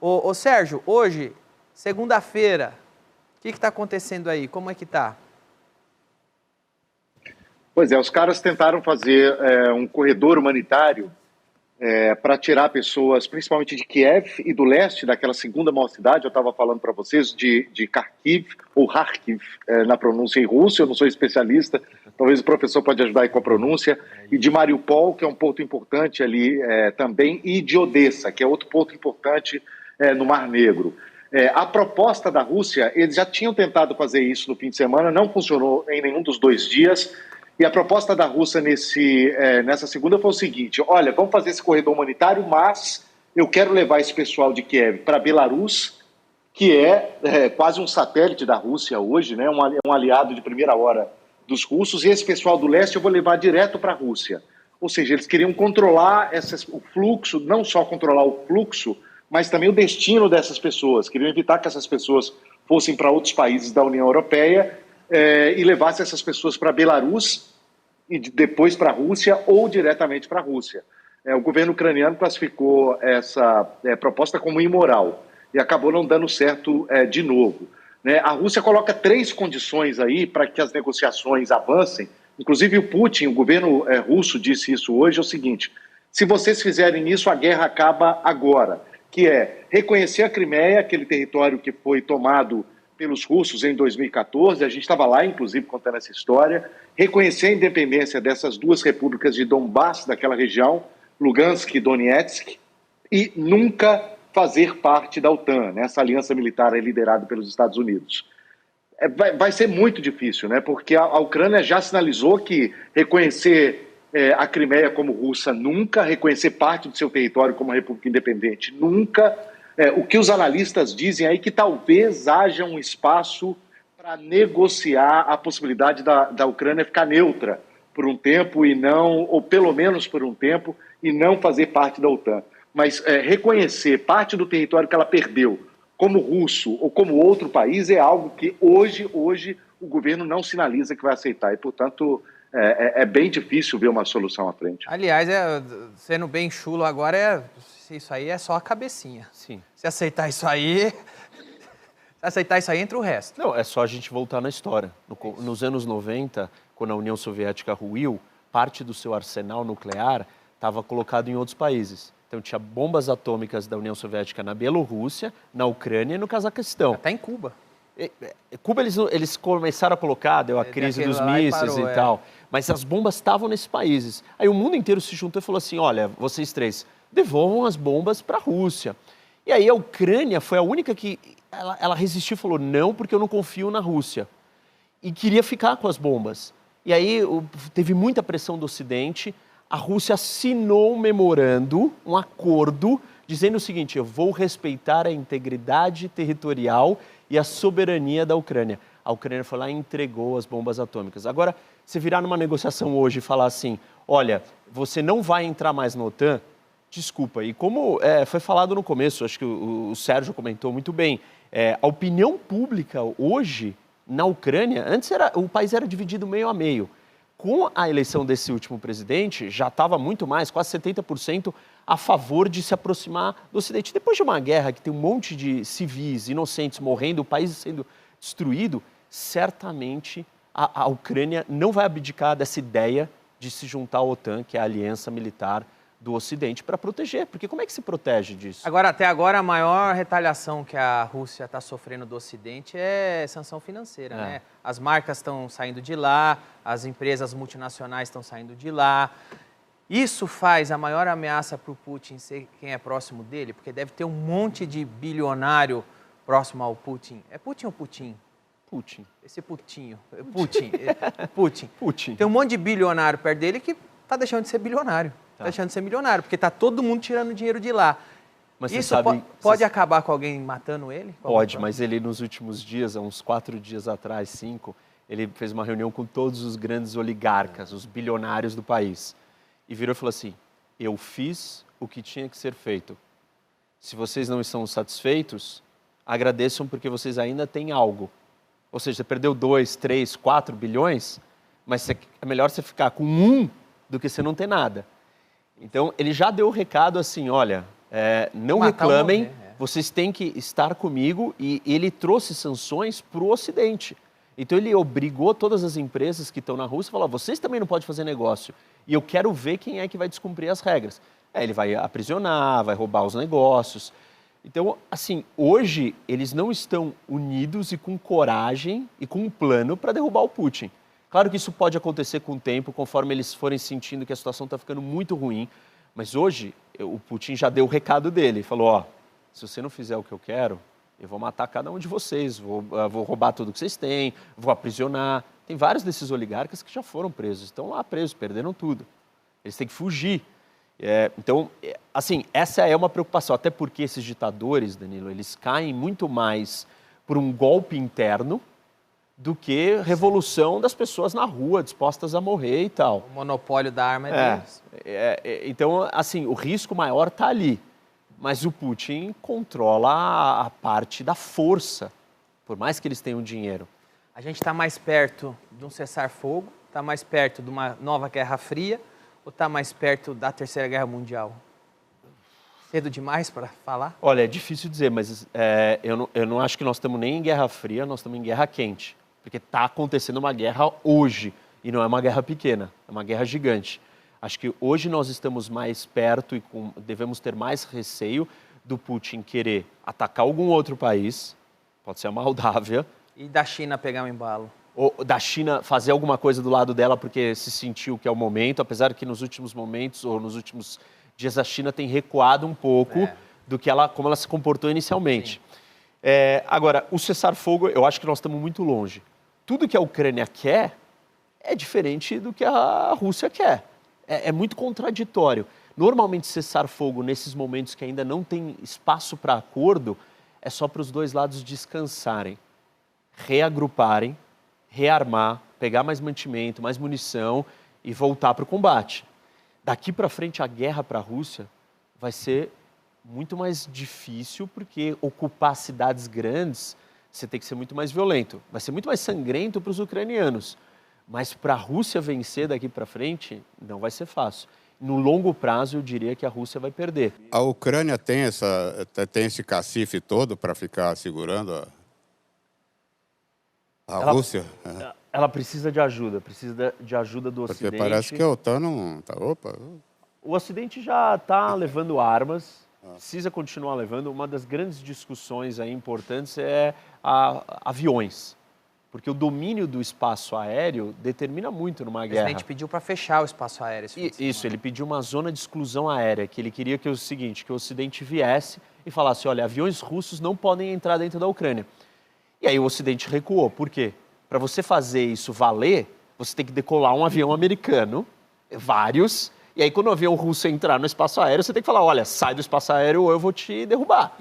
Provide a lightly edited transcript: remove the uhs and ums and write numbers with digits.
Ô Sérgio, hoje, segunda-feira, o que está acontecendo aí? Como é que tá? Pois é, os caras tentaram fazer um corredor humanitário para tirar pessoas, principalmente de Kiev e do leste, daquela segunda maior cidade, eu estava falando para vocês, de Kharkiv, ou Kharkiv, na pronúncia em russo, eu não sou especialista, talvez o professor pode ajudar aí com a pronúncia, e de Mariupol, que é um ponto importante ali também, e de Odessa, que é outro ponto importante no Mar Negro. A proposta da Rússia, eles já tinham tentado fazer isso no fim de semana, não funcionou em nenhum dos 2 dias. E a proposta da Rússia nessa segunda foi o seguinte: olha, vamos fazer esse corredor humanitário, mas eu quero levar esse pessoal de Kiev para Belarus, que é quase um satélite da Rússia hoje, né? Um aliado de primeira hora dos russos, e esse pessoal do leste eu vou levar direto para a Rússia. Ou seja, eles queriam controlar o fluxo, não só controlar o fluxo, mas também o destino dessas pessoas. Queriam evitar que essas pessoas fossem para outros países da União Europeia e levassem essas pessoas para Belarus e depois para a Rússia ou diretamente para a Rússia. O governo ucraniano classificou essa proposta como imoral e acabou não dando certo de novo. A Rússia coloca 3 condições aí para que as negociações avancem. Inclusive o Putin, o governo russo disse isso hoje, é o seguinte: se vocês fizerem isso, a guerra acaba agora, que é reconhecer a Crimeia, aquele território que foi tomado pelos russos em 2014, a gente estava lá, inclusive, contando essa história, reconhecer a independência dessas 2 repúblicas de Donbass, daquela região, Lugansk e Donetsk, e nunca fazer parte da OTAN, essa aliança militar liderada pelos Estados Unidos. Vai ser muito difícil, né? Porque a Ucrânia já sinalizou que reconhecer a Crimeia como russa nunca, reconhecer parte do seu território como uma república independente nunca. O que os analistas dizem aí que talvez haja um espaço para negociar a possibilidade da Ucrânia ficar neutra por um tempo e não, ou pelo menos por um tempo, e não fazer parte da OTAN. Mas reconhecer parte do território que ela perdeu como russo ou como outro país é algo que hoje o governo não sinaliza que vai aceitar e, portanto, é bem difícil ver uma solução à frente. Aliás, sendo bem chulo agora, isso aí é só a cabecinha. Sim. Se aceitar isso aí, entra o resto. Não, é só a gente voltar na história. Nos anos 90, quando a União Soviética ruiu, parte do seu arsenal nuclear estava colocado em outros países. Então tinha bombas atômicas da União Soviética na Bielorrússia, na Ucrânia e no Cazaquistão. Até em Cuba. Cuba eles começaram a colocar, deu a crise dos mísseis e tal, mas as bombas estavam nesses países. Aí o mundo inteiro se juntou e falou assim: olha, vocês 3, devolvam as bombas para a Rússia. E aí a Ucrânia foi a única que ela resistiu e falou: não, porque eu não confio na Rússia. E queria ficar com as bombas. E aí teve muita pressão do Ocidente, a Rússia assinou um memorando, um acordo, dizendo o seguinte: eu vou respeitar a integridade territorial e a soberania da Ucrânia. A Ucrânia foi lá e entregou as bombas atômicas. Agora, se virar numa negociação hoje e falar assim: olha, você não vai entrar mais na OTAN, desculpa. E como foi falado no começo, acho que o Sérgio comentou muito bem, a opinião pública hoje na Ucrânia, antes o país era dividido meio a meio. Com a eleição desse último presidente, já estava muito mais, quase 70%, a favor de se aproximar do Ocidente. Depois de uma guerra que tem um monte de civis inocentes morrendo, o país sendo destruído, certamente a Ucrânia não vai abdicar dessa ideia de se juntar à OTAN, que é a aliança militar do Ocidente, para proteger. Porque como é que se protege disso? Agora, até agora, a maior retaliação que a Rússia está sofrendo do Ocidente é sanção financeira, né? As marcas estão saindo de lá, as empresas multinacionais estão saindo de lá. Isso faz a maior ameaça para o Putin ser quem é próximo dele, porque deve ter um monte de bilionário próximo ao Putin. É Putin ou Putin? Putin. Esse Putinho. Putin. Putin. Putin. Tem um monte de bilionário perto dele que está deixando de ser bilionário. Está deixando de ser milionário, porque está todo mundo tirando dinheiro de lá. Mas isso pode acabar com alguém matando ele? Pode, mas ele nos últimos dias, há uns 4 dias atrás, 5, ele fez uma reunião com todos os grandes oligarcas, os bilionários do país. E virou e falou assim: eu fiz o que tinha que ser feito. Se vocês não estão satisfeitos, agradeçam porque vocês ainda têm algo. Ou seja, você perdeu 2, 3, 4 bilhões, mas é melhor você ficar com 1 do que você não ter nada. Então, ele já deu o recado assim: olha, não reclamem, vocês têm que estar comigo, e ele trouxe sanções para o Ocidente. Então ele obrigou todas as empresas que estão na Rússia a falar, vocês também não podem fazer negócio, e eu quero ver quem é que vai descumprir as regras. Ele vai aprisionar, vai roubar os negócios. Então, assim, hoje eles não estão unidos e com coragem e com um plano para derrubar o Putin. Claro que isso pode acontecer com o tempo, conforme eles forem sentindo que a situação está ficando muito ruim, mas hoje o Putin já deu o recado dele, falou, ó, se você não fizer o que eu quero, eu vou matar cada um de vocês, vou roubar tudo que vocês têm, vou aprisionar. Tem vários desses oligarcas que já foram presos, estão lá presos, perderam tudo. Eles têm que fugir. Então, assim, essa é uma preocupação, até porque esses ditadores, Danilo, eles caem muito mais por um golpe interno do que revolução das pessoas na rua, dispostas a morrer e tal. O monopólio da arma é deles. Então, assim, o risco maior está ali. Mas o Putin controla a parte da força, por mais que eles tenham dinheiro. A gente está mais perto de um cessar-fogo, está mais perto de uma nova Guerra Fria, ou está mais perto da Terceira Guerra Mundial? Cedo demais para falar? Olha, é difícil dizer, mas eu não acho que nós estamos nem em Guerra Fria, nós estamos em Guerra Quente. Porque está acontecendo uma guerra hoje, e não é uma guerra pequena, é uma guerra gigante. Acho que hoje nós estamos mais perto e devemos ter mais receio do Putin querer atacar algum outro país, pode ser a Moldávia. E da China pegar um embalo. Ou da China fazer alguma coisa do lado dela porque se sentiu que é o momento, apesar que nos últimos momentos ou nos últimos dias a China tem recuado um pouco do que como ela se comportou inicialmente. Agora, o cessar-fogo, eu acho que nós estamos muito longe. Tudo que a Ucrânia quer é diferente do que a Rússia quer. É muito contraditório. Normalmente, cessar-fogo nesses momentos que ainda não tem espaço para acordo é só para os dois lados descansarem, reagruparem, rearmar, pegar mais mantimento, mais munição e voltar para o combate. Daqui para frente, a guerra para a Rússia vai ser muito mais difícil, porque ocupar cidades grandes, você tem que ser muito mais violento. Vai ser muito mais sangrento para os ucranianos. Mas para a Rússia vencer daqui para frente, não vai ser fácil. No longo prazo, eu diria que a Rússia vai perder. A Ucrânia tem esse cacife todo para ficar segurando a Rússia? Ela precisa de ajuda do Ocidente. Porque parece que a OTAN não está... O Ocidente já está levando armas, precisa continuar levando. Uma das grandes discussões aí importantes é aviões. Porque o domínio do espaço aéreo determina muito numa guerra. O presidente pediu para fechar o espaço aéreo. Isso, ele pediu uma zona de exclusão aérea, que ele queria que o Ocidente viesse e falasse, olha, aviões russos não podem entrar dentro da Ucrânia. E aí o Ocidente recuou. Por quê? Para você fazer isso valer, você tem que decolar um avião americano, vários, e aí quando o avião russo entrar no espaço aéreo, você tem que falar, olha, sai do espaço aéreo ou eu vou te derrubar.